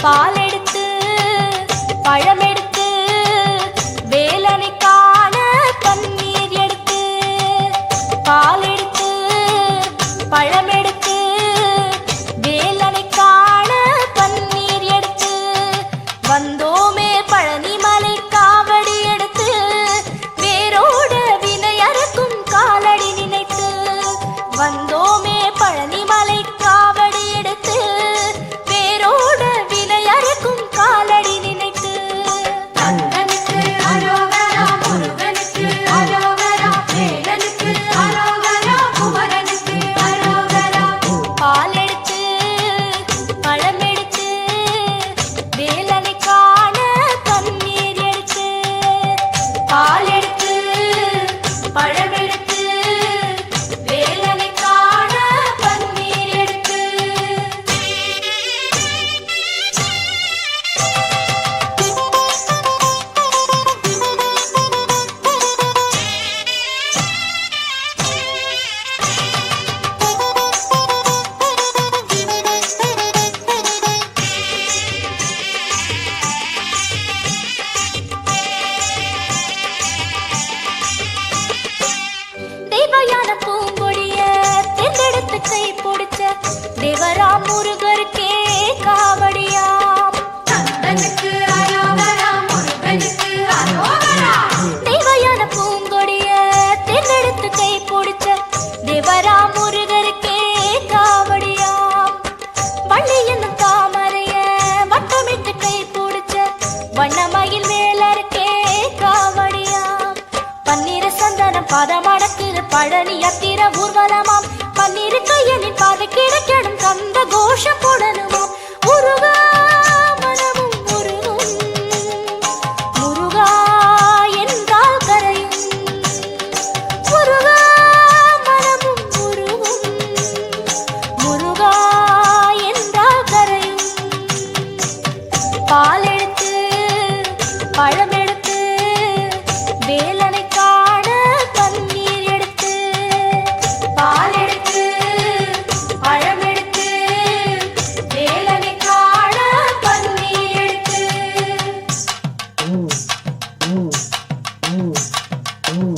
பால் எடுத்து பழம் எடுத்து வேலனை காண பன்னீர் எடுத்து பால் எடுத்து பழம் எடுத்து வேலனை காண பன்னீர் எடுத்து வந்தோமே பழனி மலை காவடி எடுத்து வேரோட வினை அறுக்கும் காலடி நினைத்து வந்தோமே பழனி மலை காவடி எடுத்து வேரோட வினை அறுக்கும் காலடி நினைத்து கந்தனுக்கு அரோகரா முருகனுக்கு அரோகரா வேலனுக்கு அரோகரா குமரனுக்கு அரோகரா பால் எடுத்து பழம் எடுத்து வேலனை காண பன்னீர் எடுத்து பால் எடுத்து பழம் எடுத்து வேலனை காண பன்னீர் எடுத்து தேவயான பூங்கொடிய தேர்ந்தெடுத்து கை பிடிச்ச தேவரா முருகருக்கே காவடியாம் கந்தனுக்கு அரோகரா முருகனுக்கு அரோகரா தேவயான பூங்கொடிய தேர்ந்தெடுத்து கை பிடிச்ச தேவரா முருகருக்கே காவடியாம் வள்ளி என்னும் தாமரைய வட்டமிட்டு கை பிடிச்ச வண்ணமயில் வேலருக்கே காவடியாம் பன்னீர சந்தனம் பாதமடக்குது பழனி யாத்திர ஊர்வலமாம் பன்னீர் கையனின் பாதை கிடைக்கணும் கந்த கோஷம் போடணுமாம் முருகா மனமும் முருகும் முருகா என்றால் கரையும் முருகா மனமும் முருகும் முருகா என்றால் கரையும் பால் எடுத்து பழம் எடுத்து வேலனை காண பன்னீர் எடுத்து பால் எடுத்து பழம் எடுத்து வேலனை காண பன்னீர் எடுத்து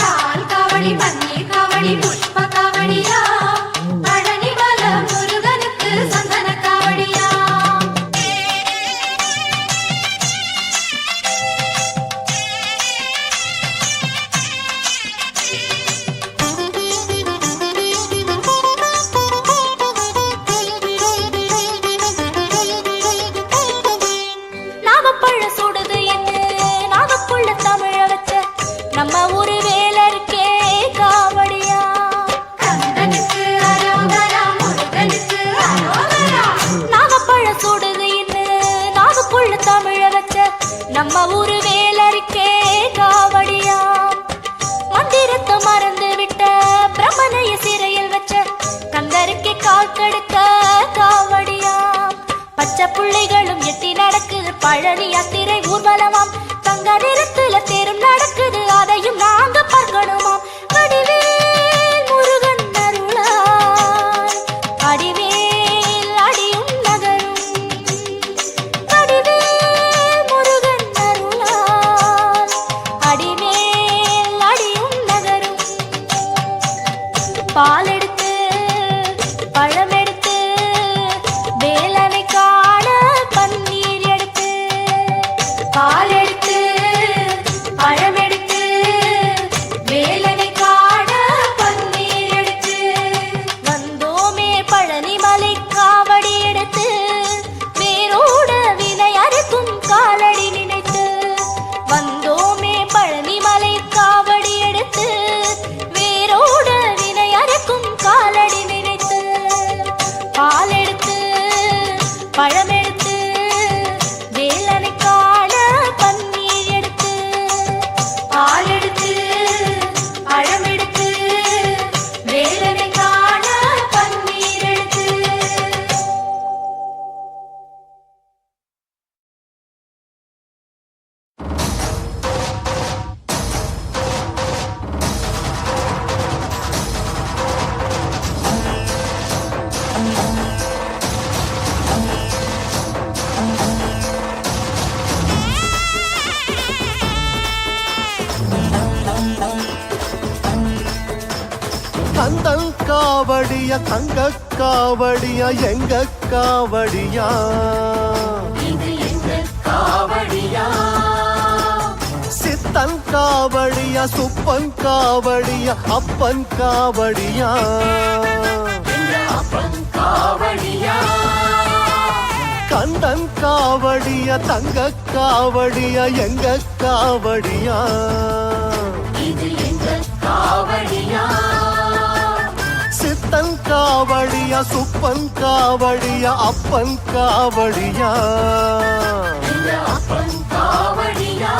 பால் காவடி பன்னீர் காவடி புஷ்ப காவடியா பழனி மலை முருகனுக்கு சந்தன காவடியா நாகப்பழ சுடுது என்று நாகப்புள்ள தமிழ வச்ச நம்ம ஊரு வேலருக்கே காவடியா கந்தனுக்கு அரோகரா முருகனுக்கு அரோகரா நாகப்பழ சுடுது என்று நாகப்புள்ள தமிழ வச்ச நம்ம ஊரு வேலருக்கே காவடியா மந்திரத்தை மறந்து விட்ட பிரம்மனைய சிறையில் வச்ச கந்தருக்கே கால் கடுக்க காவடியா பச்சை புள்ளைகளும் எட்டி நடக்குது பழனி யாத்திரை ஊர்வலமாம் தங்க நிறத்துல தேரும் நடக்குது அதையும் நாங்க பார்க்கணுமாம் வடிவேல் முருகன் அருளால் அடிவேல் அடியும் நகரும் வடிவேல் முருகன் அருளால் அடிவேல் அடியும் நகரும் பால் எடுத்து பழம் எடுத்து வேலனை காண பன்னீர் எடுத்து பால் எடுத்து பழம் எடுத்து வேலனை காவடியா தங்க காவடியா எங்க காவடியா இது எங்க காவடியா சித்தன் காவடியா சுப்பன் காவடியா அப்பன் காவடியா எங்க அப்பன் காவடியா கந்தன் காவடியா தங்க காவடியா எங்க காவடியா இது எங்க காவடியா சித்தன் காவடியா சுப்பன் காவடியா அப்பன் காவடியா எங்க அப்பன் காவடியா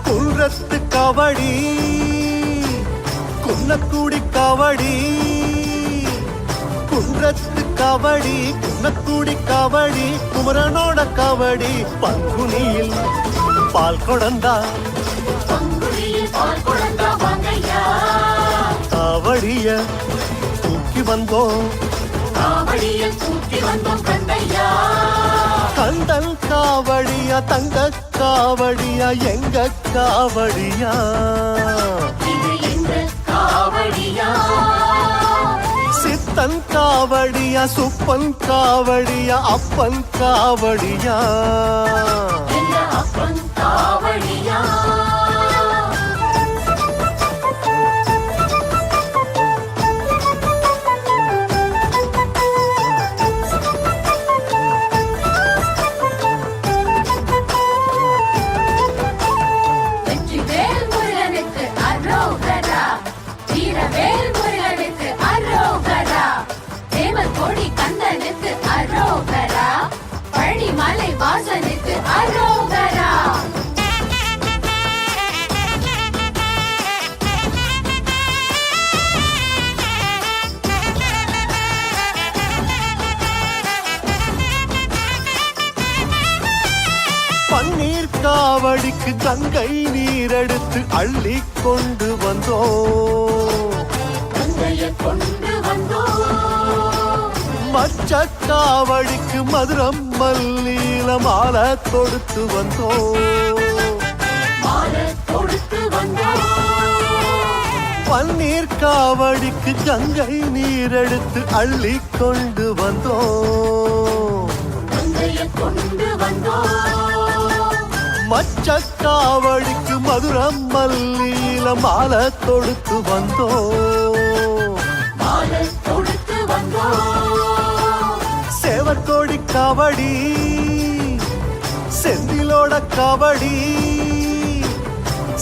குன்றத்து காவடி குன்னக்குடி காவடி குன்றத்து காவடி குன்னக்குடி காவடி குமரனோட காவடி பங்குனியில் பால் கொடந்தா பங்குனியில் பால் குழந்தா வாங்கையா காவடிய தூக்கி வந்தோம் காவடியை தூக்கி வந்தோம் கந்தையா கந்தன் காவடியா தங்க காவடியா எங்க காவடியா இது எங்க காவடியா சித்தன் காவடியா சுப்பன் காவடியா அப்பன் காவடியா எங்க அப்பன் காவடியா வெற்றிவேல் முருகனுக்கு அரோகரா வீரவேல் முருகனுக்கு அரோகரா தேவர் கொடி கந்தனுக்கு அரோகரா பழனிமலை வாசனுக்கு அரோகரா பன்னீர் காவடிக்கு கங்கை நீரெடுத்து அள்ளி கொண்டு வந்தோம் கங்கைய கொண்டு வந்தோம் மச்ச காவடிக்கு மதுரம் மல்லீல மாலை தொடுத்து வந்தோம் மாலை கொடுத்து வந்தோம் பன்னீர் காவடிக்கு கங்கை நீரெடுத்து அள்ளி கொண்டு வந்தோம் கங்கைய கொண்டு வந்தோம் மச்ச காவடிக்கு மதுரம் மல்லீல மாலை தொடுத்து வந்தோம் மாலை கொடுத்து வந்தோம் சேவற்கோடி காவடி செந்திலோட காவடி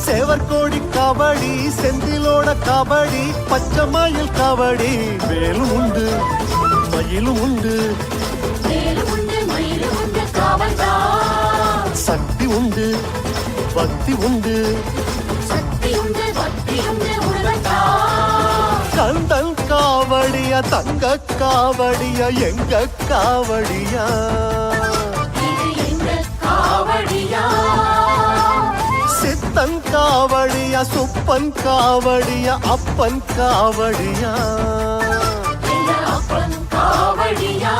சேவற்கோடி காவடி செந்திலோட காவடி பச்சை மயில் காவடி வேலும் உண்டு மயிலும் உண்டு வேலு உண்டு மயிலு உண்டு காவல்தான் சக்தி உண்டு பக்தி உண்டு சக்தி உண்டு பக்தி உண்டு முருகன்தான் கந்தன் காவடியா தங்க காவடியா எங்க காவடியா இது எங்க காவடியா சித்தன் காவடியா சுப்பன் காவடியா அப்பன் காவடியா எங்க அப்பன் காவடியா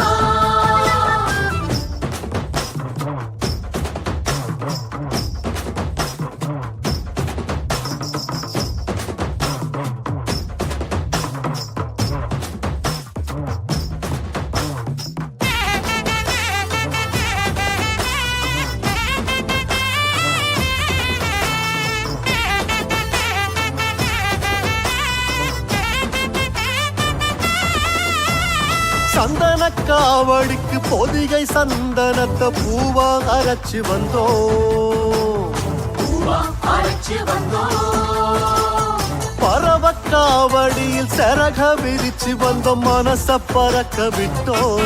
சந்தன காவடிக்கு பொதிகை சந்தனத்தை பூவா அரைச்சு வந்தோம் பூவா அரைச்சு வந்தோம் பறவ காவடியில் சரக விரிச்சு வந்தோம் மனச பறக்க விட்டோம்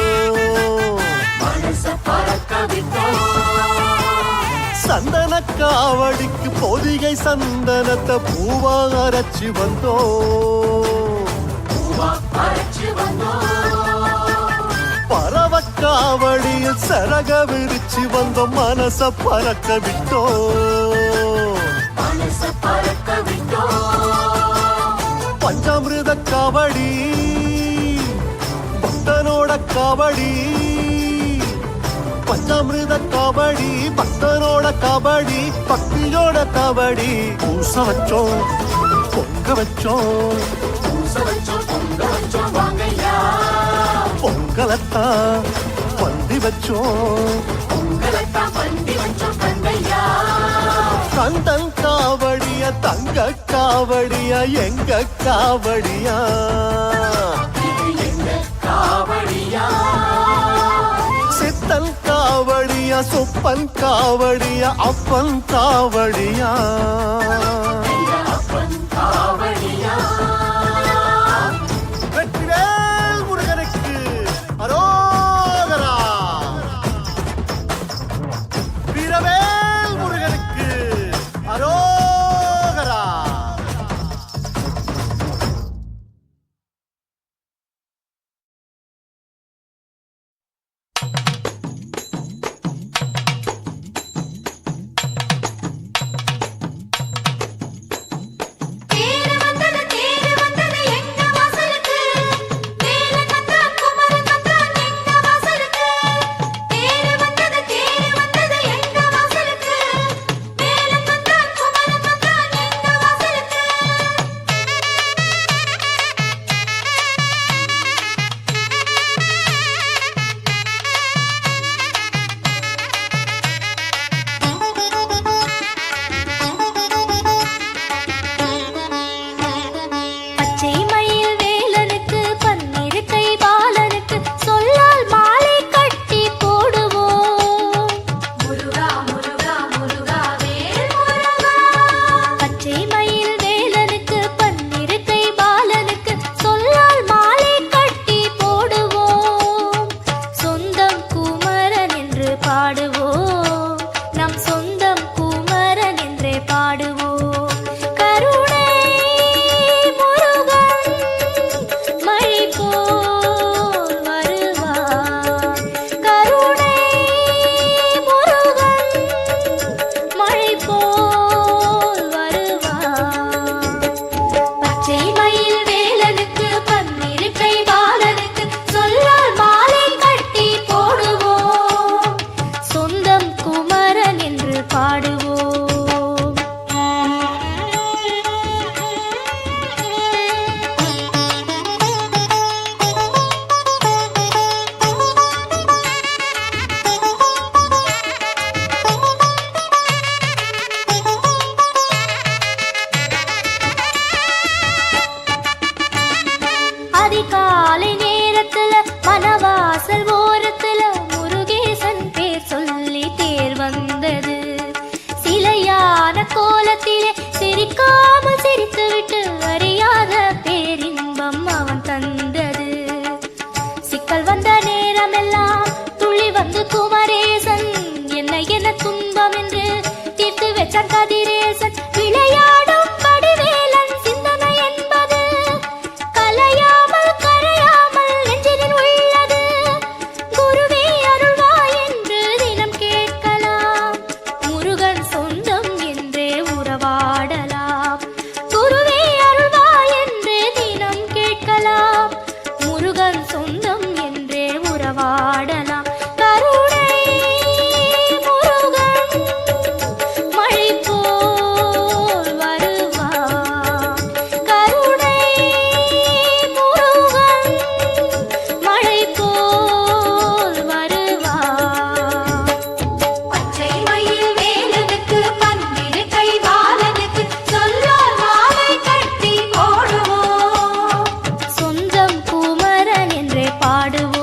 மனச பறக்க விட்டோம் சந்தன காவடிக்கு பொதிகை சந்தனத்தை பூவா அரைச்சு வந்தோம் பூவா அரைச்சு வந்தோம் பறவ காவடியில் சரக விரிச்சு வந்தோம் மனச பறக்க விட்டோம் மனச பறக்க விட்டோம் பஞ்சாமிருத காவடி பக்தனோட காவடி பஞ்சாமிருத காவடி பக்தனோட காவடி பக்தியோட காவடி பூச வச்சோம் பொங்க வச்சோம் பூச வச்சோம் பொங்க வச்சோம் வாங்கய்யா பொங்கலத்தான் பந்தி வச்சோம் உங்களைத்தான் பந்தி வச்சோம் கந்தையா கந்தன் காவடியா தங்க காவடியா எங்க காவடியா இது எங்க காவடியா சித்தன் காவடியா சுப்பன் காவடியா அப்பன் காவடியா எங்க அப்பன் காவடியா வெற்றிவேல் முருகனுக்கு அரோகரா வீரவேல் முருகனுக்கு அரோகரா தேரு வந்தது எங்க வாசலுக்கு வேல கந்தா குமர கந்தா எங்க வாசலுக்கு தேரு வந்தது எங்க வாசலுக்கு வேல கந்தா குமர கந்தா எங்க வாசலுக்கு பச்சை மயில் வேலனுக்கு பன்னிருக்கை பாலனுக்கு சொல்லால் மாலை கட்டி போடுவோம் முருகா முருகா முருகா வேல் முருகா பச்சை மயில் வேலனுக்கு பன்னிருக்கை பாலனுக்கு சொல்லால் மாலை கட்டி போடுவோம் சொந்தம் குமரன் என்று பாடுவோம் நம் சொந்தம் குமரன் என்றே பாடுவோம் கருணை முருகன் மழை போல் வருவான் கருணை முருகன் மழை போல் வருவான் பச்சை மயில் வேலனுக்கு பன்னிருக்கை பாலனுக்கு சொல்லால் மாலை கட்டி போடுவோம் சொந்தம் குமரன் என்று பாடுவோம் அதிகாலை நேரத்துல மனவாசல் ஓரத்துல முருகேசன் பேர் சொல்லி தேர் வந்தது சிலையான கோலத்திலே சிரிக்காமல் சிரித்துவிட்டு அறியாத பேரின்பம் அவன் தந்தது சிக்கல் வந்த நேரமெல்லாம் துள்ளி வந்து குமரேசன் என்ன துன்பம் என்று தீர்த்து வச்சான் கதிரேசன் விளையாடும் வடிவேலன் சிந்தனை என்பது கலையாமல் கரையாமல் நெஞ்சினில் உள்ளது குருவே அருள்வாய் என்று தினம் கேட்கலாம் முருகன் சொந்தம் என்றே உறவாடலாம் குருவே அருள்வாய் என்று தினம் கேட்கலாம் முருகன் சொந்தம் என்றே உறவாடலாம் கருணை முருகன் மழை போல் வருவான் கருணை முருகன் மழை போல் வருவான் பச்சை மயில் வேலனுக்கு பன்னிருக்கை பாலனுக்கு சொல்லால் மாலை கட்டி போடுவோம் சொந்தம் குமரன் என்றே பாடுவோம்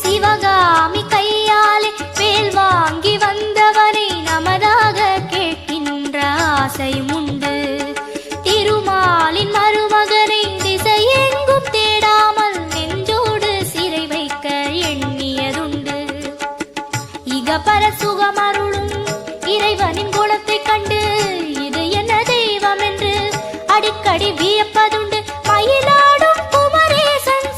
சிவகாமி கையாலே வேல் வாங்கி வந்தவனை நமதாக கேட்கின்ற ஆசையும் உண்டு திருமாலின் மருமகனை திசையெங்கும் தேடாமல் நெஞ்சோடு சிறை வைக்க எண்ணியதுண்டு இகபர சுகமருளும் இறைவனின் குணத்தைக் கண்டு இது என்ன தெய்வம் என்று அடிக்கடி வியப்பதுண்டு மயிலாடும் குமரேசன்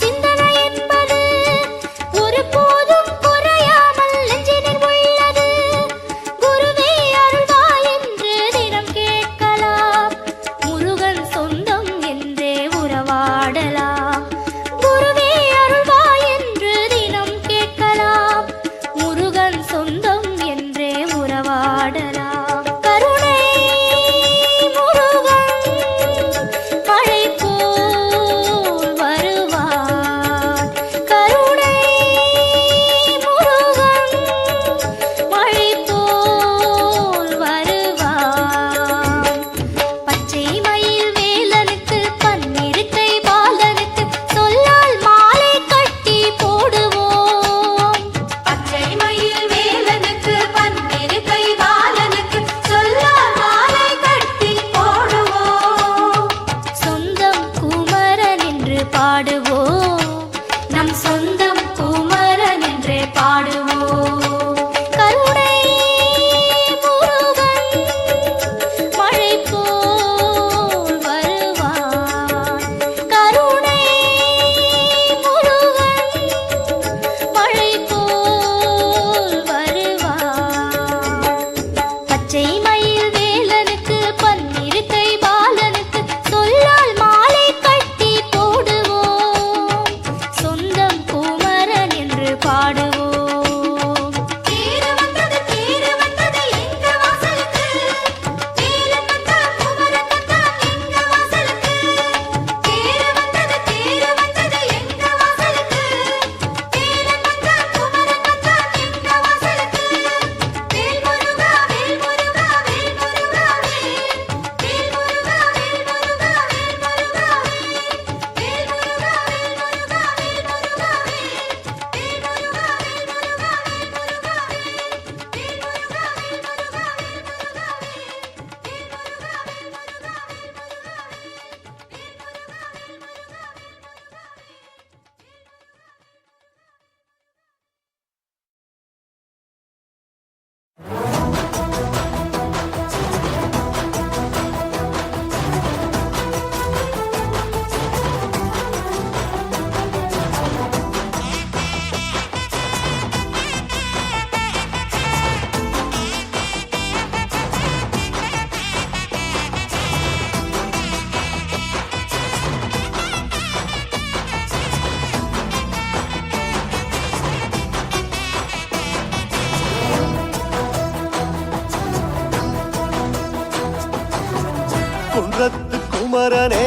குன்றத்து குமரனே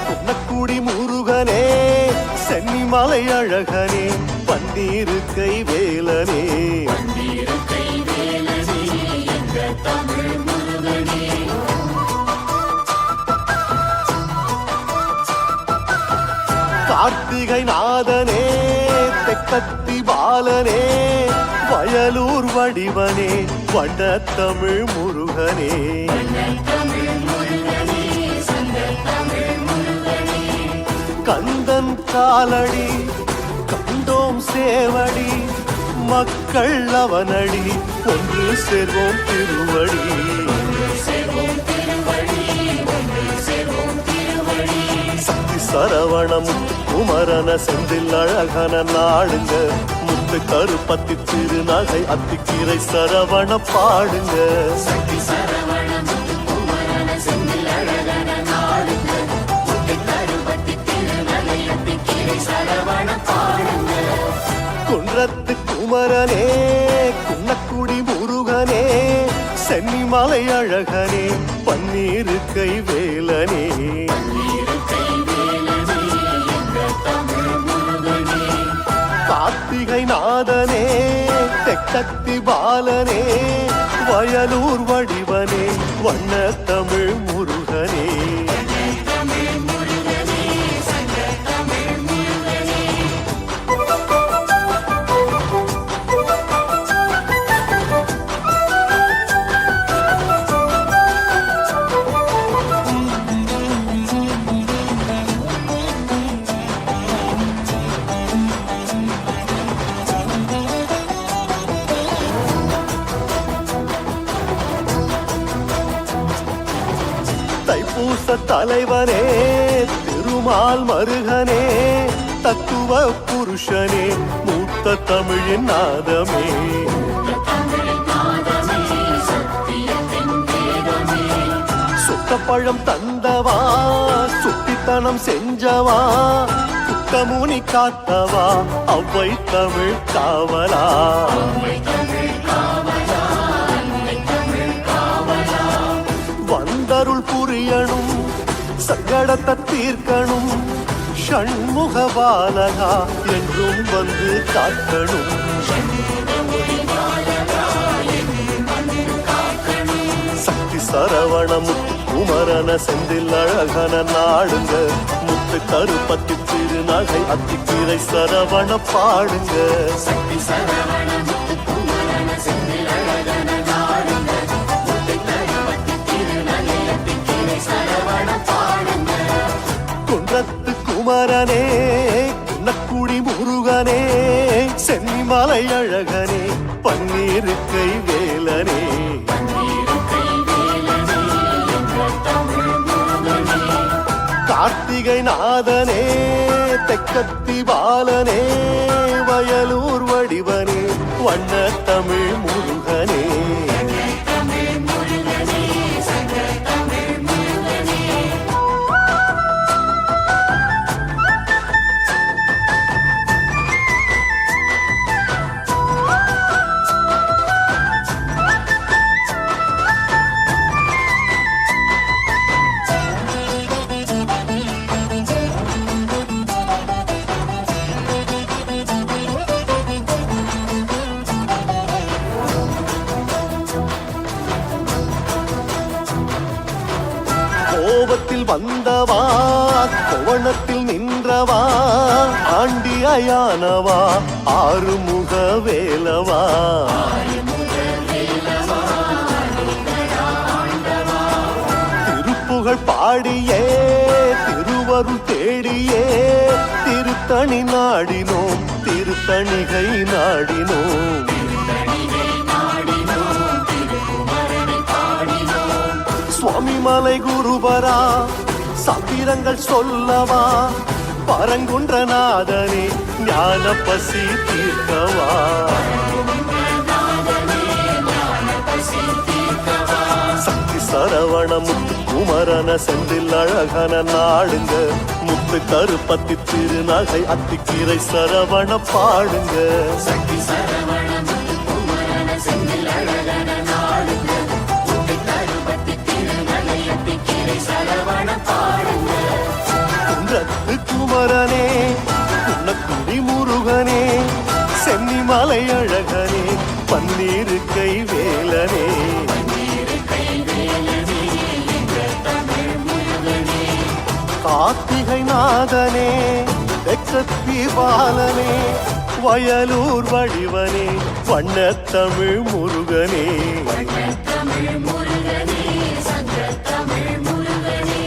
குன்னக்குடி முருகனே சென்னிமலை அழகனே பன்னீரு கை வேலனே கார்த்திகை நாதனே தெக்கத்தி பாலனே வயலூர் வடிவனே வண்ண தமிழ் முருகனே கந்தன் காலடி கண்டோம் சேவடி மக்கள் அவனடி ஒன்று சேர்வோம் திருவடி சக்தி சரவணம் குமரன செந்தில் அழகன நாடுங்க முத்து கருப்பத்தி திருநகை அத்திக்கீரை சரவண பாடுங்க குன்றத்து குமரனே குன்னக்குடி முருகனே சென்னிமலை அழகனே பன்னீரு கை வேலனே கார்த்திகை நாதனே தெக்கத்தி பாலனே வயலூர் வடிவனே வண்ண தமிழ் முருகனே தைப்பூச தலைவனே திருமால் மருகனே தத்துவ புருஷனே மூத்த தமிழின் நாதமே சுத்தப்பழம் தந்தவா சுட்டித்தனம் செஞ்சவா குத்தமுனி காத்தவா அவ்வை தமிழ் காவலா வந்தருள் புரியணும் சங்கடத்தை தீர்க்கணும் ஷண்முக பாலகா என்றும் வந்து காக்கணும் சக்தி சரவண முத்து குமரன செந்தில் அழகன நாடுங்க முத்து கருப்பத்தி திருநகை அத்திக்கீரை சரவண பாடுங்க சக்தி சரவண முத்து குமரன செந்தில் அழகன நாடுங்க குன்றத்து குமரனே குன்னக்குடி முருகனே சென்னிமலை அழகனே பன்னீரு கை வேலனே கார்த்திகை நாதனே தெக்கத்தி பாலனே வயலூர் வடிவனே வண்ண தமிழ் முருகனே கோபத்தில் வந்தவா கோவணத்தில் நின்றவா ஆண்டியானவா ஆறுமுக வேலவா திருப்புகழ் பாடியே திருவருள் தேடியே திருத்தணி நாடினோம் திருத்தணிகை நாடினோம் சுவாமிமலை குருபரா சத்திரங்கள் சொல்லவா பரங்குன்றநாதனே ஞான பசி தீர்க்கவா சக்தி சரவண முத்து குமரன செந்தில் அழகன நாடுங்க முத்து கருப்பத்தி திருநகை அத்திக்கீரை சரவண பாடுங்க சக்தி சரவண முத்து குமரன செந்தில் அழகன நாடுங்க முத்து கருப்பத்தி திருநகை அத்திக்கீரை குமரனே குன்னக்குடி முருகனே சென்னிமலை அழகனே பன்னீரு கை வேலனே கார்த்திகை நாதனே வெக்கத்தி பாலனே வயலூர் வடிவனே வண்ணத்தமிழ் முருகனே தமிழ் முருகனே சங்க தமிழ் முருகனே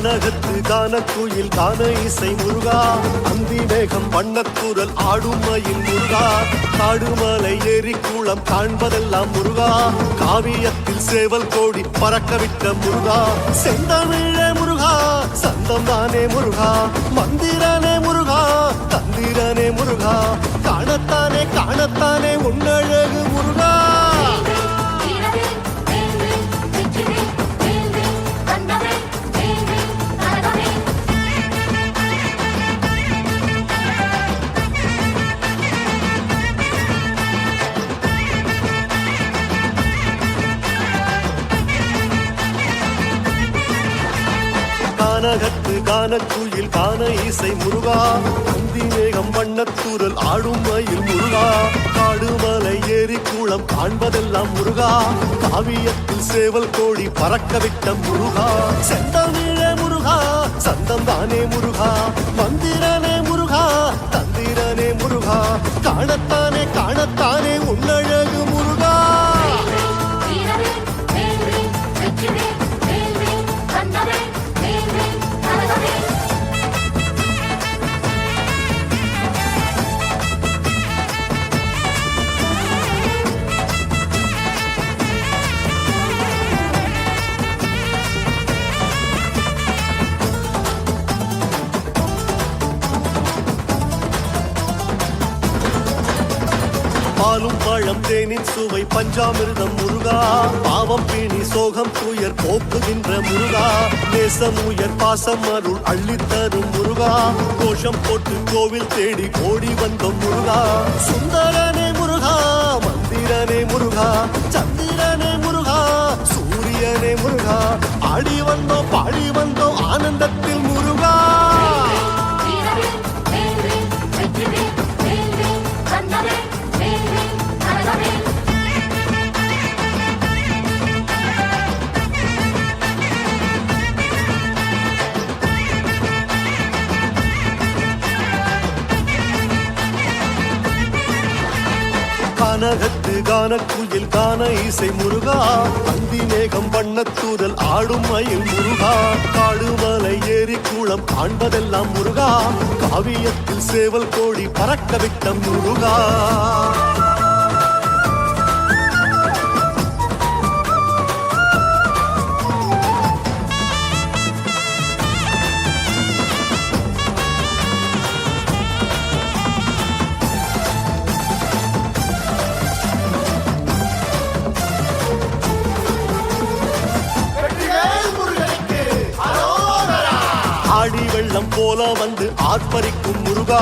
கானகத்து கானக்குயில் கான இசை முருகா அந்தி மேகம் வண்ணக்குரல் ஆடும் மயில் முருகா காடுமலை ஏரி கூளம் காண்பதெல்லாம் முருகா காவியத்தில் சேவல் கோடி பறக்கவிட்ட முருகா செந்தமிழ முருகா சந்தம் தானே முருகா மந்திரனே முருகா தந்திரனே முருகா காணத்தானே காணத்தானே உன்னழகு முருகா கானகத்து கானக்குயில் கான இசை முருகா அந்தி மேகம் வண்ணத்தூரல் ஆடும் மயில் முருகா காடுமலை ஏரி கூளம் காண்பதெல்லாம் முருகா காவியத்தில் சேவல் கோடி பறக்கவிட்ட முருகா செந்தமிழ முருகா சந்தம் தானே முருகா மந்திரனே முருகா தந்திரனே முருகா காணத்தானே காணத்தானே உன்னழகு முருகா பாலும் பழம் தேனின் சுவை பஞ்சாமிர்தம் முருகா பாவம் பீணி சோகம் துயர் போக்குகின்ற முருகா நேசம் உயர் பாசம் அருள் அள்ளித்தரும் முருகா கோஷம் போட்டு கோவில் தேடி ஓடி வந்தோம் முருகா சுந்தரனே முருகா மந்திரனே முருகா சந்திரனே முருகா சூரியனே முருகா ஆடி வந்தோம் பாடி வந்தோம் ஆனந்தத்தில் முருகா கானகத்து கானக்குயில் கான இசை முருகா அந்தி மேகம் வண்ணத்தூரல் ஆடும் மயில் முருகா காடுமலை ஏரி கூளம் காண்பதெல்லாம் முருகா காவியத்தில் சேவல் கோடி பறக்கவிட்ட முருகா ஆடி வெள்ளம் போல வந்து ஆர்ப்பரிக்கும் முருகா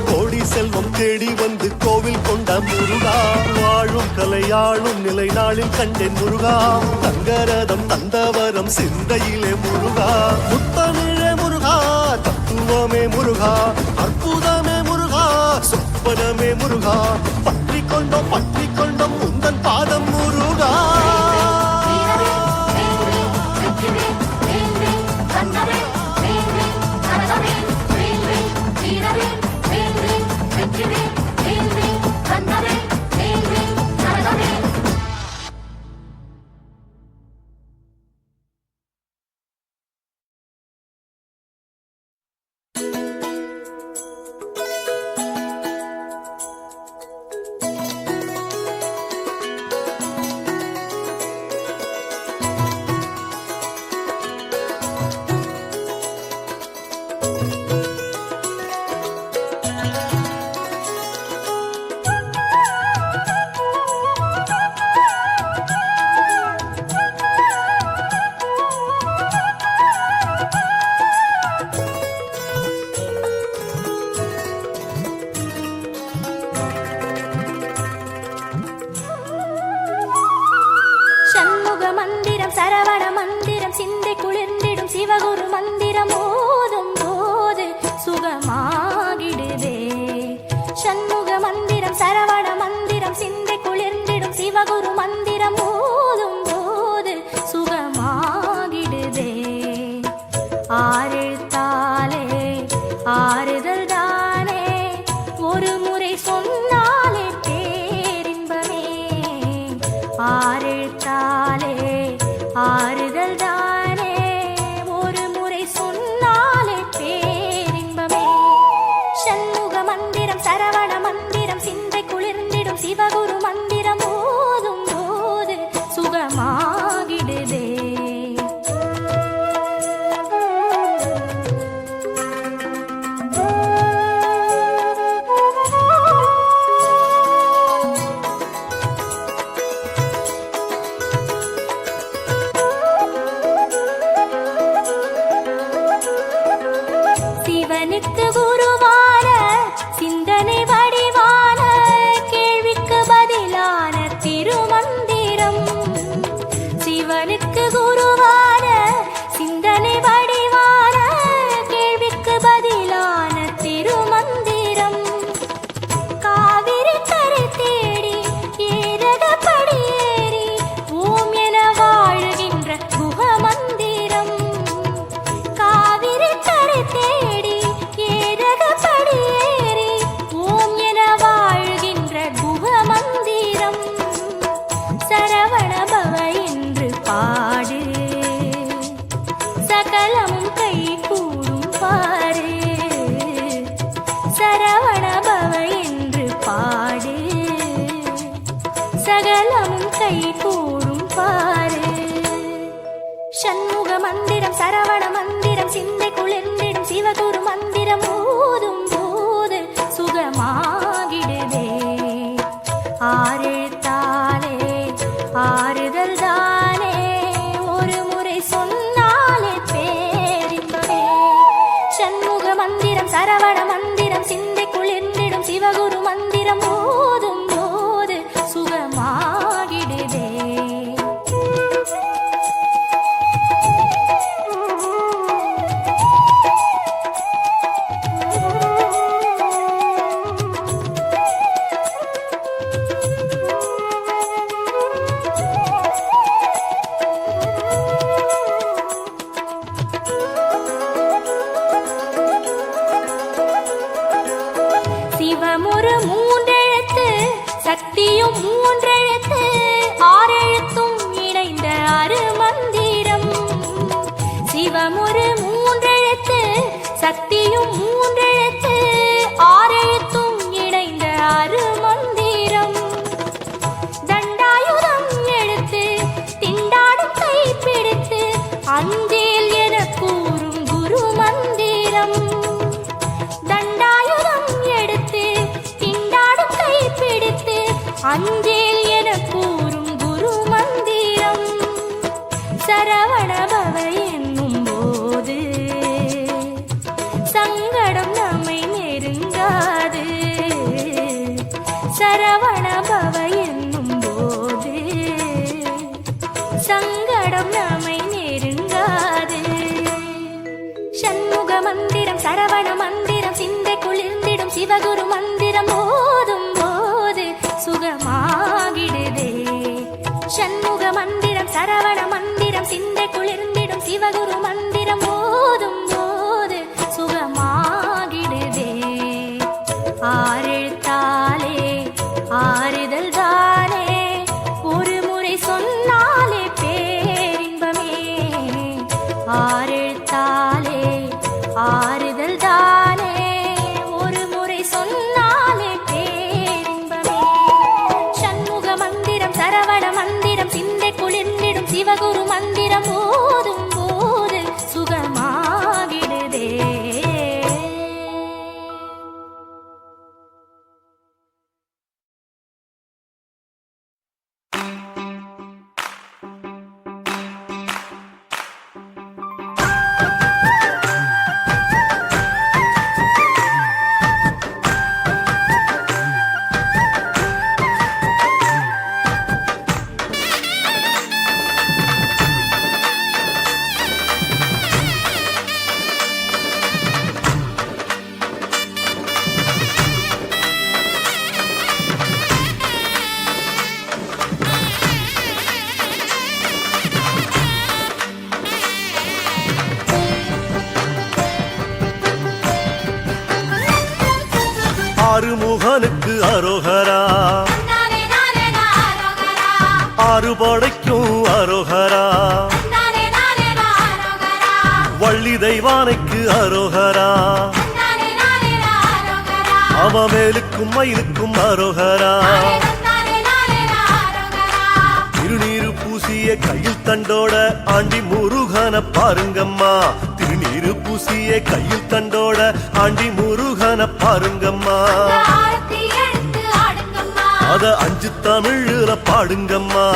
கோடி செல்வம் தேடி வந்து கோவில் கொண்ட முருகா வாழும் கலையாளும் நிலை நாளில் கண்டேன் முருகா தங்கரதம் தந்தவரம் சிந்தையிலே முருகா முத்தமிழே முருகா தத்துவமே முருகா அற்புதமே முருகா சொப்பனமே முருகா பற்றி கொண்டோம் உந்தன் பாதம் முருகா ஆறுதல் தானே ஒரு முறை சொன்ன சக்தியும் மூன்றெழுத்து ஆறெழுத்தும் இணைந்த அருமந்திரம். சிவமுரு மூன்றெழுத்து சக்தியும் மூன்றெழுத்து ஆறெழுத்தும் இணைந்த அருமந்திரம். தண்டாயுதம் எடுத்து திண்டாடும் கை பிடித்து அஞ்சேல் என கூறும் குரு மந்திரம். தண்டாயுதம் எடுத்து திண்டாடும் கை பிடித்து அஞ்சேல் என கூறும் குரு மந்திரம். சரவண பவ என்னும் போது சங்கடம் நம்மை நெருங்காது. சரவண பவ என்னும் போது சங்கடம் நம்மை நெருங்காது. சண்முக மந்திரம் சரவண மந்திரம் சிந்தை குளிர்ந்திடும் சிவகுரு மந்திரம் ஓதும் போது சுகமாகிடுதே. சண்முக மந்திரம் சரவண மந்திரம் சிந்தை குளிர்ந்திடும் சிவகுரு மந்திரம் ஓதும் போது சுகமாகிடுதே. ஆறெழுத்தாலே ஆறுதல் தானே ஒரு முறை சொன்னாலே பேரின்பமே. ஆறெழுத்தாலே ஆறுதல் தானே ஒரு முறை சொன்னாலே பேரின்பமே. சண்முக மந்திரம் சரவண மந்திரம் சிந்தை குளிர்ந்திடும் சிவகுரு மந்திரம் ஓதும் போது சுகமாகிடுதே. ஆறுமுகனுக்கு அரோகரா, ஆறுபடைக்கும் அரோகரா, வள்ளி தெய்வானைக்கு அரோகரா, அவமேலுக்கும் மயிலுக்கும் அரோகரா. திருநீரு பூசிய கையில் தண்டோட ஆண்டி முருகன பாருங்கம்மா. திருநீரு பூசிய கையில் தண்டோட ஆண்டி முருகன பாருங்கம்மா. அத 5 தமிழ்ல பாடுங்கம்மா.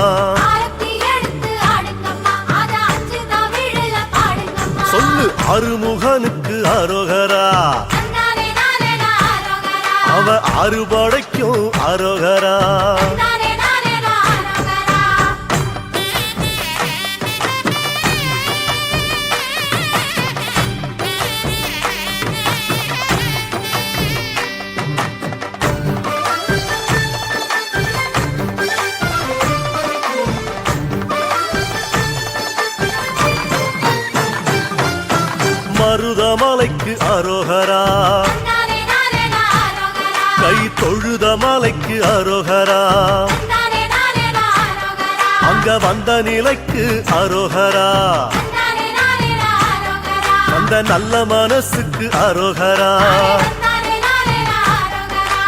சொல்லு அருமுகனுக்கு அரோகரா, அவ அறுபடைக்கும் அரோகரா. மருதமலைக்கு அரோகரா, கை தொழுத மலைக்கு அரோகரா, அங்க வந்த நிலைக்கு அரோகரா, அந்த நல்ல மனசுக்கு அரோகரா.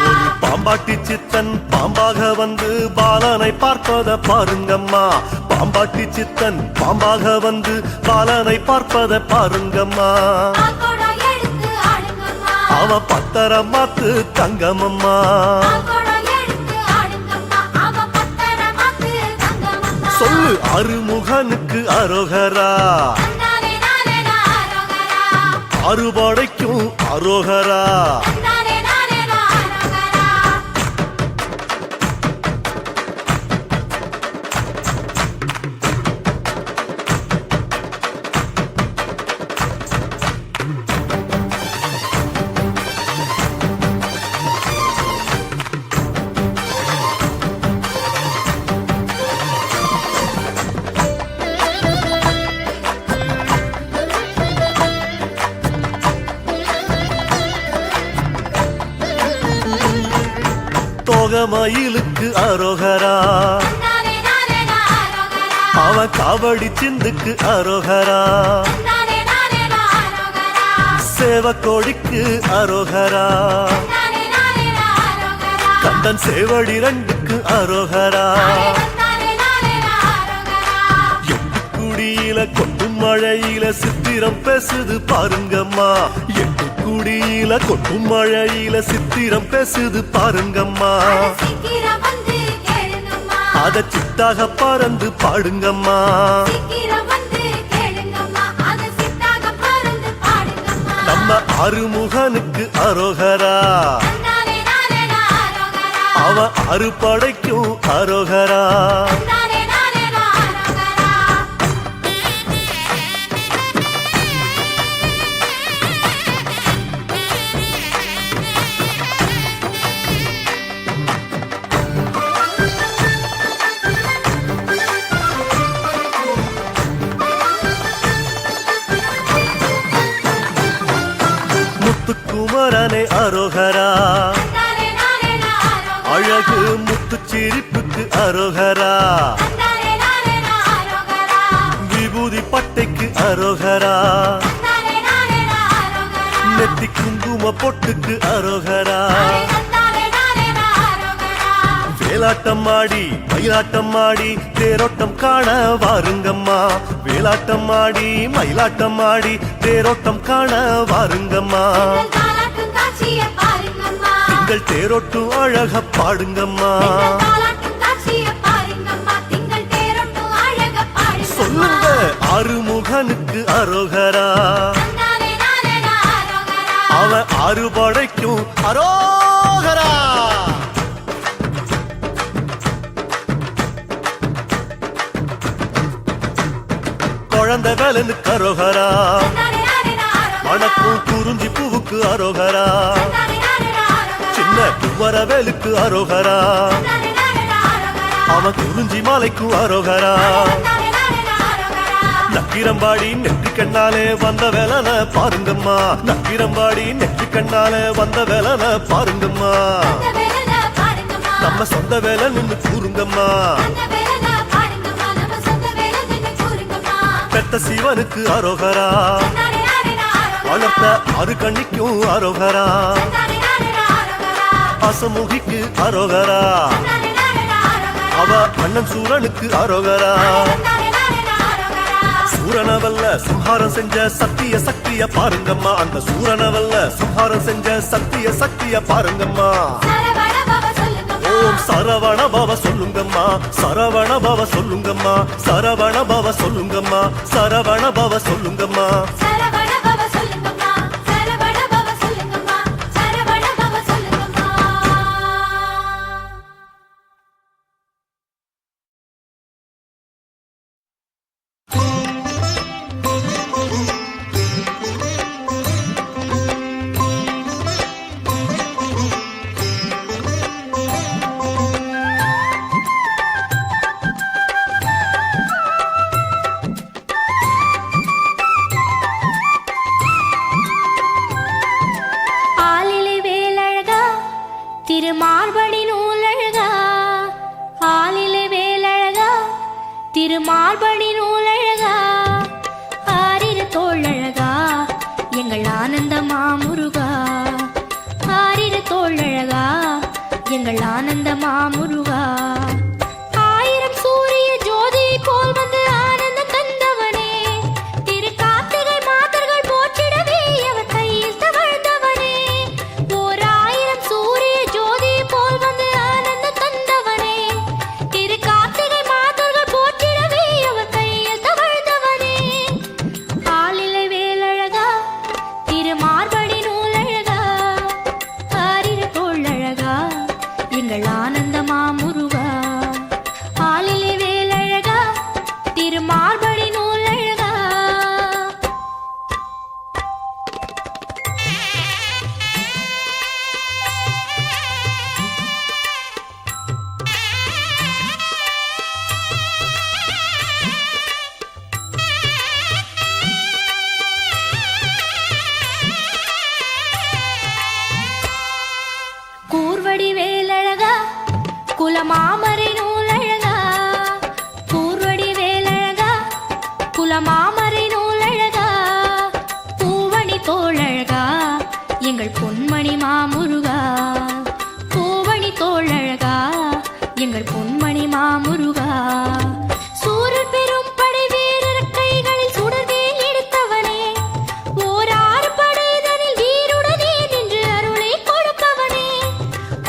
ஒரு பாம்பாட்டி சித்தன் பாம்பாக வந்து பாலனை பார்ப்பத பாருங்கம்மா. பாம்பாட்டி சித்தன் பாம்பாக வந்து பாலனை பார்ப்பத பாருங்கம்மா. அவ பத்தரமாத்து தங்கமம்மா. சொல்லு அருமுகனுக்கு அரோகரா, அறுபடைக்கும் அரோகரா. தோகமயிலுக்கு அரோகரா, நானே நானே நாரோகரா, அவன் காவடி சிந்துக்கு அரோகரா, நானே நானே நாரோகரா, சேவக்கோழிக்கு அரோகரா, நானே நானே நாரோகரா, கந்தன் சேவடி ரெண்டுக்கு அரோகரா, நானே நானே நாரோகரா. குடியில கொட்டும் மழையில சித்திரம் பேசுது பாருங்கம்மா, எட்டு குடியில கொட்டும் மழையில சித்திரம் பேசுது பாருங்கம்மா, சீக்கிரம் வந்து கேளுங்கம்மா, அத சித்தாக பறந்து பாடுங்கம்மா, சீக்கிரம் வந்து கேளுங்கம்மா, அது சித்தாக பறந்து பாடுங்கம்மா. நம்ம அருமுகனுக்கு அரோகரா, நானே நானே நாரோகரா, அவன் அறுபடைக்கும் அரோகரா, நானே நானே நாரோகரா. முத்துக்குமரனை அரோகரா, நானே நானே நாரோகரா, அழகு முத்து சிரிப்புக்கு அரோகரா, நானே நானே நாரோகரா, விபூதி பட்டைக்கு அரோகரா, நானே நானே நாரோகரா, நெத்தி குங்கும பொட்டுக்கு அரோகரா, நானே நானே நாரோகரா. வேலாட்டம் ஆடி மயிலாட்டம் ஆடி தேரோட்டம் காண வாருங்கம்மா, வேலாட்டம் ஆடி மயிலாட்டம் ஆடி தேரோட்டம் காண வாருங்கம்மா, தாலாட்டும் காட்சியை பாருங்கம்மா, திங்கள் தேரோட்டும் அழக பாடுங்கம்மா, தாலாட்டும் காட்சியை பாருங்கம்மா, திங்கள் தேரோட்டும் அழக பாடுங்கம்மா. சொல்லுங்க அருமுகனுக்கு அரோகரா, நானே நானே நாரோகரா, அவன் அறுபடைக்கும் அரோகரா. குழந்தை வேலனுக்கு அரோகரா, நானே நானே நாரோகரா, மணக்கும் குறிஞ்சி பூவுக்கு அரோகரா, நானே நானே நாரோகரா, சின்ன குமரவேலுக்கு அரோகரா, நானே நானே நாரோகரா, அவன் குறிஞ்சி மாலைக்கும் அரோகரா, நானே நானே நாரோகரா. நக்கிரம்பாடி நெற்றி கண்ணாலே வந்த வேலன பாருங்கம்மா, நக்கிரம்பாடி நெற்றி கண்ணாலே வந்த வேலன பாருங்கம்மா, அந்த வேலனை பாருங்கம்மா, நம்ம சொந்த வேலை நின்னு கூறுங்கம்மா, அந்த வேலனை பாருங்கம்மா, நம்ம சொந்த வேலை நின்னு கூறுங்கம்மா. பெத்த சிவனுக்கு அரோகரா, நானே நானே நாரோகரா, வளர்த்த அரு கண்ணிக்கும் அரோகரா, நானே நானே நாரோகரா, அசமுகிக்கு அரோகரா, நானே நானே நாரோகரா, அவ அண்ணன் சூரனுக்கு அரோகரா, நானே நானே நாரோகரா. சூரனவல்ல சம்ஹாரம் செஞ்ச சத்திய சக்திய பாருங்கம்மா, அந்த சூரனவல்ல சம்ஹாரம் செஞ்ச சத்திய சக்திய பாருங்கம்மா, சரவண பவ சொல்லுங்கம்மா, ஓம் சரவண பவ சொல்லுங்கம்மா, சரவண பவ சொல்லுங்கம்மா, சரவண பவ சொல்லுங்கம்மா, சரவண பவ சொல்லுங்கம்மா, சரவண பவ சொல்லுங்கம்மா, சரவண பவ சொல்லுங்கம்மா, சரவண பவ சொல்லுங்கம்மா. ஆலிலை வேலழகா திருமார்படி நூலழகா, ஆலிலை வேலழகா திருமார்படி நூலழகா, ஆரிரு தோழழகா எங்கள் ஆனந்த மாமுருகா, ஆரிரு தோழழகா எங்கள் ஆனந்த மாமுருகா. ஆயிரம் சூரிய ஜோதி போல் வந்து ஆனந்தம் தந்தவனே, திரு கார்த்திகை மாதர்கள் போற்றிடவே அவர் கையில் தவழ்ந்தவனே, ஓர் ஆயிரம் சூரிய ஜோதி போல் வந்து ஆனந்தம் தந்தவனே, திரு கார்த்திகை மாதர்கள் போற்றிடவே அவர் கையில் குலமாமரை நூலழகா பூர்வடி வேலழகா குலமாமரை நூலழகா பூவணி தோழழகா எங்கள் பொன்மணி மாமுருகா பூவணி தோழழகா எங்கள் பொன்மணி மாமுருகா சூரர் பெரும் படை வீரர் கைகளில் சுடர்வேல் எடுத்தவனே ஓராறு படைதனில் வீருடனே நின்று அருளை கொடுப்பவனே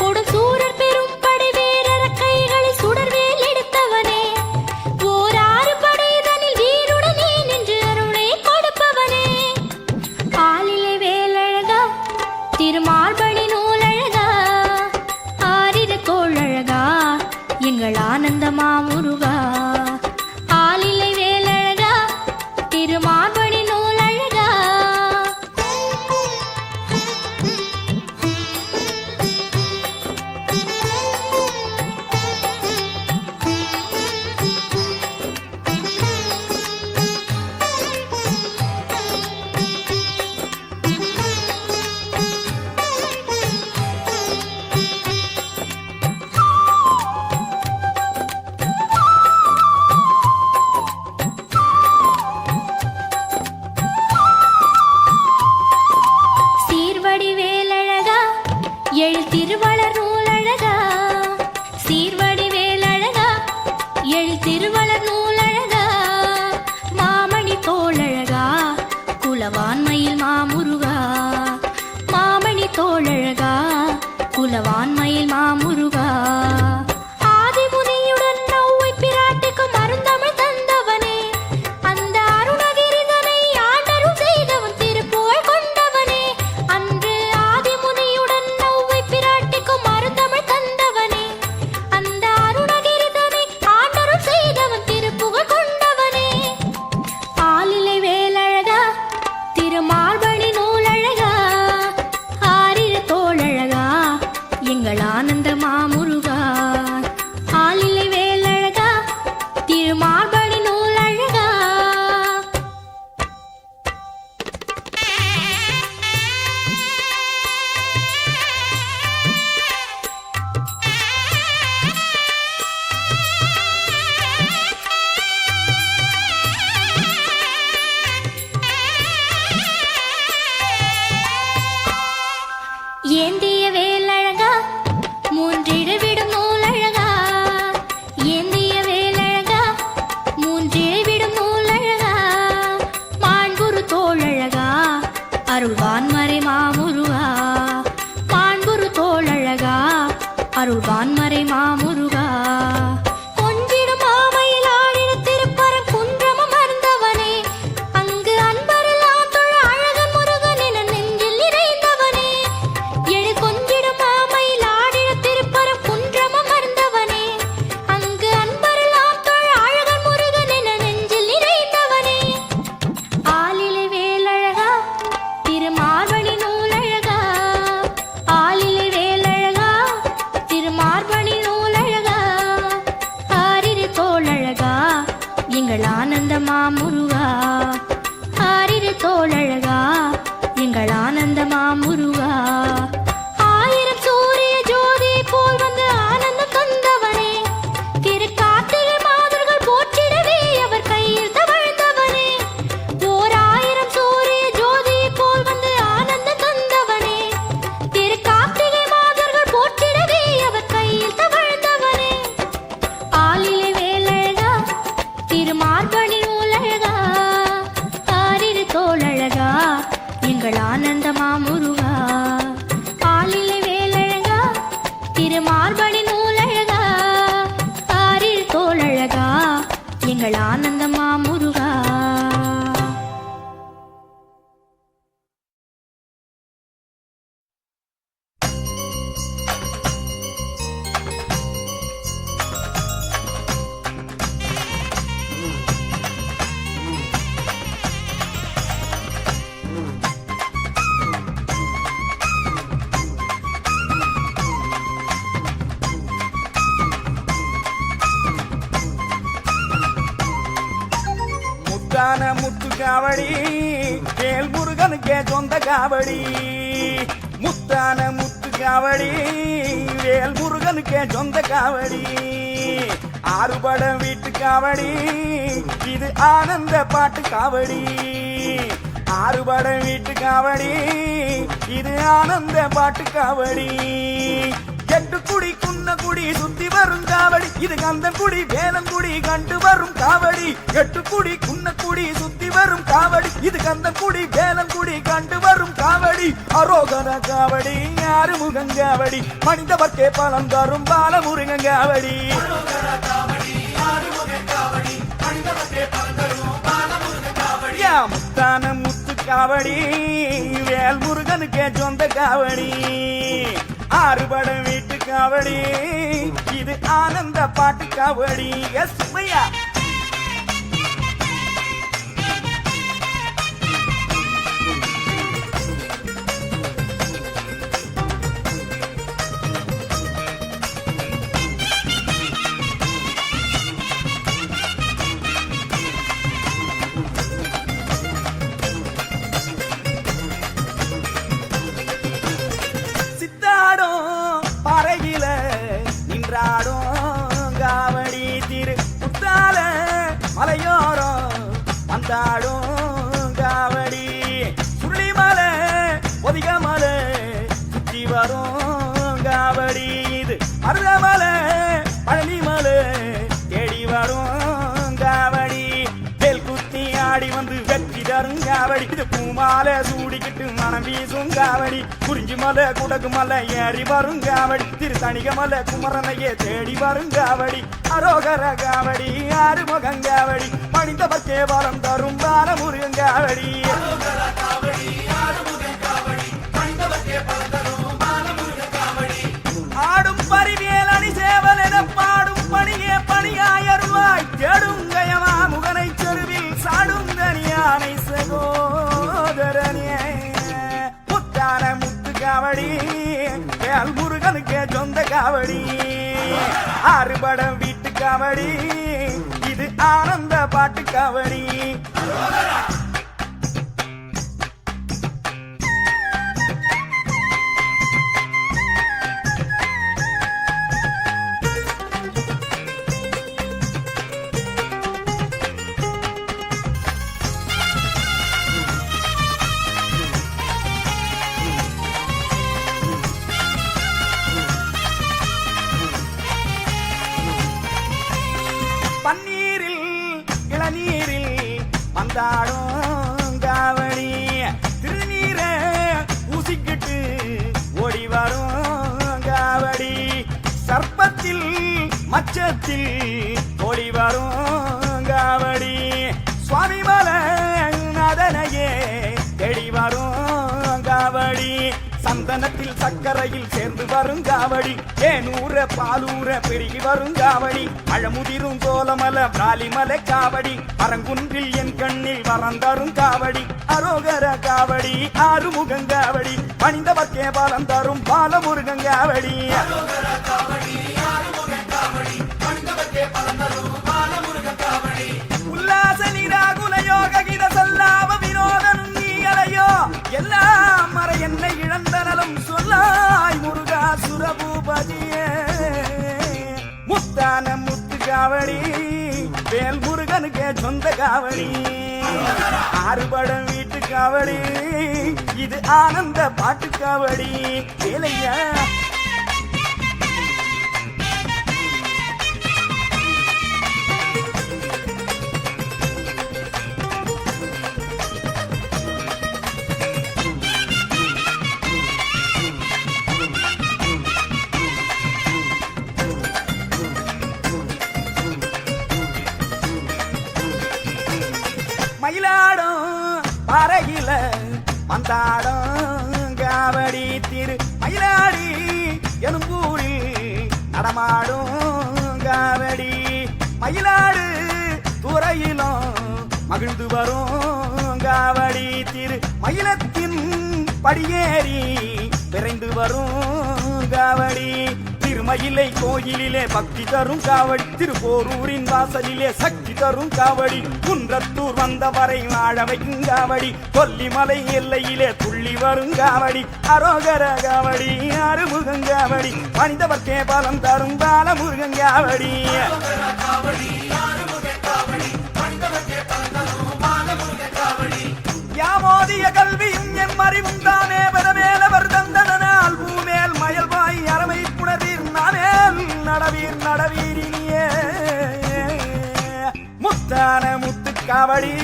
கொடும் சூரர் பெரும் படை வீரர் கைகளில் சுடர்வேல் எடுத்தவனே ஓராறு படைதனில் வீருடனே நின்று அருளை கொடுப்பவனே ஆலிலை வேலழகா திருமார்பணி நூலழகா ஆரிரு தோழழகா எங்கள் ஆனந்த மாமுருகா ஆலிலை வேலழகா திருமார்பணி நூலழகா சீர்வடி வேலழகா எழு திருவளர் நூலழகா சீர்வடி வேலழகா எழு திருவளர் நூலழகா மாமணி தோழழகா குலவான்மையில் மாமுருகா மாமணி தோழழகா குலவான்மையில் மாமுருகா ஆதிமுனியுடன் நௌவை பிராட்டிக்கு மருந்தமிழ் தந்தவனே அந்த அருணகிரிதனை ஆண்டருள் செய்தவன் திருப்புகழ் கொண்டவனே அன்று ஆதிமுனியுடன் நௌவை பிராட்டிக்கு மருந்தமிழ் தந்தவனே அந்த அருணகிரிதனை ஆண்டருள் செய்தவன் திருப்புகழ் கொண்டவனே ஆலிலை வேலழகா திருமார்பணி நூலழகா ஆரிரு தோழழகா எங்கள் ஆனந்த மாமுருகா ஆலிலை வேலழகா திருமார்பணி நூலழகா ஏந்திய வேலழகா மூன்றிழவிடும் நூலழகா ஏந்திய வேலழகா மூன்றிழவிடும் நூலழகா மாண்புரு தோழழகா அருள்வான்மறை மாமுருகா மாண்புரு தோழழகா அருள்வான்மறை மாமுருகா கொஞ்சிடும் மாமையில் ஆடிட திருப்பரம் குன்றமம் மறந்தவனே அங்கு அன்பரெல்லாம் தொழ அழகன் முருகன் என நெஞ்சில் நிறைந்தவனே எழு கொஞ்சிடும் மாமையில் ஆடிட திருப்பரம் குன்றமம் மறந்தவனே அங்கு அன்பரெல்லாம் தொழ அழகன் முருகன் என நெஞ்சில் நிறைந்தவனே ஆலிலை வேலழகா திருமார்பணி நூலழகா ஆலிலை வேலழகா திருமார்பணி நூலழகா ஆரிரு தோழழகா எங்கள் ஆனந்த மாமுருகா ஆரிரு தோழழகா எங்கள் ஆனந்த மாமுருகா ஆயிரம் சூரிய ஜோதி போல் வந்து ஆனந்தம் தந்தவனே திருக்கார்த்திகை மாதர்கள் போற்றிடவே அவர் கையில் தவழ்ந்தவனே ஓர் ஆயிரம் சூரிய ஜோதி போல் வந்து ஆனந்தம் தந்தவனே திருக்கார்த்திகை மாதர்கள் போற்றிடவே அவர் கையில் தவழ்ந்தவனே ஆலிலை வேலழகா திருமார்பணி நூலழகா ஆரிரு தோழழகா எங்கள் ஆனந்த மாமுருகா ஆலிலை வேலழகா திருமார்பணி நூலழகா ஆரிரு தோழழகா எங்கள் ஆனந்த மாமுருகா முத்தான முத்து காவடி கேள் முருகனுக்கே சொந்த காவடி முத்தான முத்து காவடி வேல் முருகனுக்கே சொந்த காவடி ஆறுபடம் வீட்டு காவடி இது ஆனந்த பாட்டு காவடி ஆறுபடம் வீட்டு காவடி இது ஆனந்த பாட்டு காவடி எட்டு குடி குன்ன குடி சுத்தி வரும் காவடி இது கந்தன் குடி வேலன் குடி கண்டு வரும் காவடி எட்டு குடி குன்ன குடி சுத்தி வரும் காவடி இது கந்தன் குடி வேலன் குடி கண்டு வரும் காவடி அரோகர காவடி ஆறுமுகன் காவடி மனிதவர்க்கே பலம் தரும் பாலமுருகன் காவடி முத்தான முத்து காவடி வேல் முருகனுக்கே சொந்த காவடி ஆறுபடம் வீட்டு காவடி இது ஆனந்த பாட்டு காவடி எஸ் பையா பாறையில நின்றாடும் காவடி திரு புத்தால மலையோரம் வந்தாடும் காவடி சுள்ளிமலை ஒதிகமலை சுத்தி வரும் காவடி இது மருதமலை பழனிமலை தேடி வரும் காவடி வேல் குத்தி ஆடி வந்து வெற்றி தரும் காவடி இது பூமாலை சூடிக்கிட்டு மனம் வீசும் காவடி குறிஞ்சி மலை குடகு மலை ஏறி வரும் காவடி திருத்தணிக மலை குமரனையே தேடி வரும் காவடி அரோகர காவடி ஆறுமுகன் காவடி மனிதவர்க்கே வரம் தரும் பாலமுருகன் காவடி ஆடும் பரிவேல் அணி சேவல் என பாடும் பணியே பணியாயருவாய் தேடும் கயமா முகனை செருவில் சாடும் தனியானை சகோதரனே முத்தான முத்து காவடி வேல் முருகனுக்கே சொந்த காவடி ஆறுபடம் வீட்டு காவடி இது ஆனந்த பாட்டு காவடி பன்னீரில் இளநீரில் வந்தாடும் காவடி திருநீரை ஊசிக்கிட்டு ஓடி வரும் காவடி சர்ப்பத்தில் மச்சத்தில் ஓடி வரும் காவடி சுவாமி மலை நதனையே தேடி வரும் காவடி சந்தனத்தில் சக்கரையில் சேர்ந்து வரும் காவடி ஏனூர பாலூர பெருகி வரும் காவடி அழமுதிரும் சோலமல பிராலிமலை காவடி அரங்குன்றில் என் கண்ணில் வரந்தரும் காவடி அரோகர காவடி ஆறுமுகன் காவடி பணிந்தவர்க்கே பலம் தரும் பாலமுருகன் காவடி உல்லாச நிராகுல யோக கிட சொல்லாம வினோதனும் நீ அலையோ எல்லாம் மற என்னை இழந்த நலம் சொல்லாய் முருகா சுரபூபதியே முத்தான முத்து காவடி வேல் முருகனுக்கே சொந்த காவடி ஆறுபடம் வீட்டு காவடி இது ஆனந்த பாட்டு காவடி வேலையா மயிலாடும் பாறையில வந்தாடும் காவடி திரு மயிலாடி எனும்பூரில் நடமாடும் காவடி மயிலாடு துறையிலும் மகிழ்ந்து வரும் காவடி திரு மயிலத்தின் படியேறி விரைந்து வரும் காவடி திருமயிலை கோயிலிலே பக்தி தரும் காவடி, திருப்போரூரின் வாசலிலே சக்தி தரும் காவடி, குன்றத்தூர் வந்தவரை வாழ வைக்கும் காவடி, கொல்லிமலை எல்லையிலே துள்ளி வரும் காவடி, அரோகர காவடி ஆறுமுகன் காவடி, மனிதவர்க்கே பலம் தரும் பாலமுருகன் காவடி. யாமோதிய கல்வியும் எம் அறிவும் தானே பெறமேலவர் தந்தனால் பூமேல் மயல்வாய் அறமை புணர்வீர் நாமேல் நடவீர் நடவீரினியே. முத்தான முத்து காவடி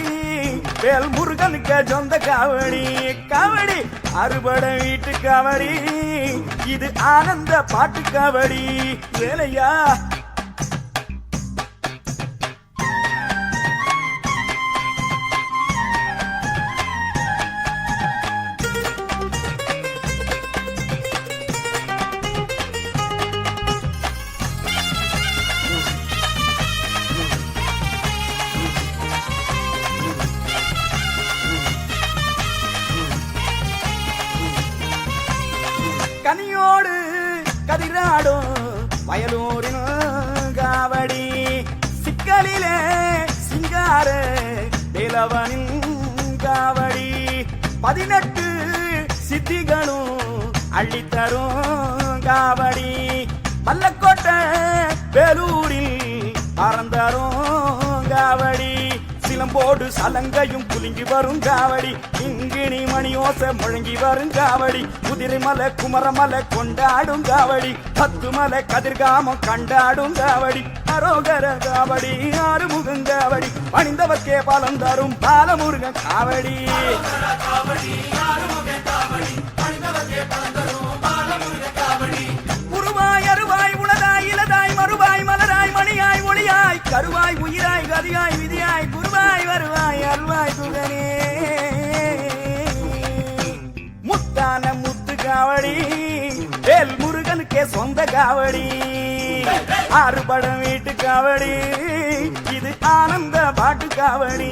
வேல் முருகனுக்கு சொந்த காவடி, காவடி அறுபட வீட்டு காவடி, இது ஆனந்த பாட்டு காவடி. வேலையா கனியோடு கதிராடும் வயலூரின் காவடி, சிக்கலிலே சிங்கார வேலவனின் காவடி, 18 சித்திகளும் அள்ளித்தரும் காவடி, பல்லக்கோட்டை வேலூரில் பறந்தரும் காவடி, சிலம்போடு சலங்கையும் குலுங்கி வரும் காவடி, இங்கிணி மணியோசை முழங்கி வரும் காவடி, குதிரைமலை குமரமலை கொண்டாடும் காவடி, 10 மலை கதிர்காமம் கண்டாடும் காவடி, அரோகர காவடி ஆறுமுகன் காவடி, பணிந்தவர்க்கே பலம் தரும் பாலமுருகன் காவடி. உருவாய் அருவாய் உளதாய் இலதாய் மறுவாய் மலராய் மணியாய் ஒளியாய் கருவாய் உயிராய் கதியாய் விதியாய் குருவாய் வருவாய் அருவாய் துகனே. முத்தான முத்து காவடி வேல் முருகனுக்கே சொந்த காவடி, ஆறுபடம் வீட்டு காவடி, இது ஆனந்த பாட்டு காவடி.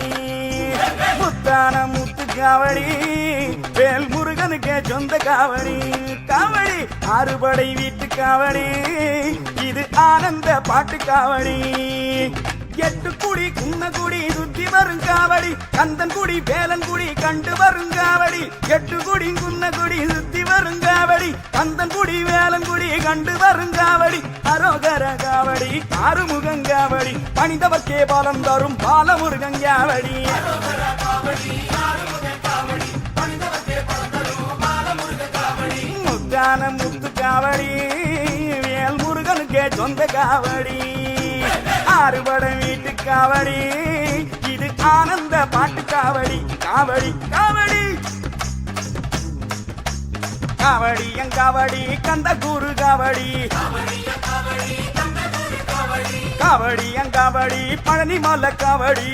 முத்தான முத்து காவடி வேல் முருகனுக்கே சொந்த காவடி, காவடி ஆறுபடை வீட்டு காவடி, இது ஆனந்த பாட்டு காவடி. 8 குடி குன்னகுடி சுத்தி வரும் காவடி, கந்தன் குடி வேலன் குடி கண்டு வரும் காவடி, 8 குடி குன்னகுடி சுத்தி வரும் காவடி, கந்தன் குடி வேலன் குடி கண்டு வரும் காவடி, அரோகர காவடி ஆறுமுகன் காவடி, பணிந்தவர்க்கே பலம் தரும் பாலமுருகன் காவடி. முத்தான முத்து காவடி வேல் முருகனுக்கே சொந்த காவடி, ஆறுபட வீட்டு காவடி, இது ஆனந்த பாட்டு காவடி. காவடி காவடி காவடி எங்காவடி கந்த குரு காவடி, காவடி எங்காவடி பழனி மலை காவடி,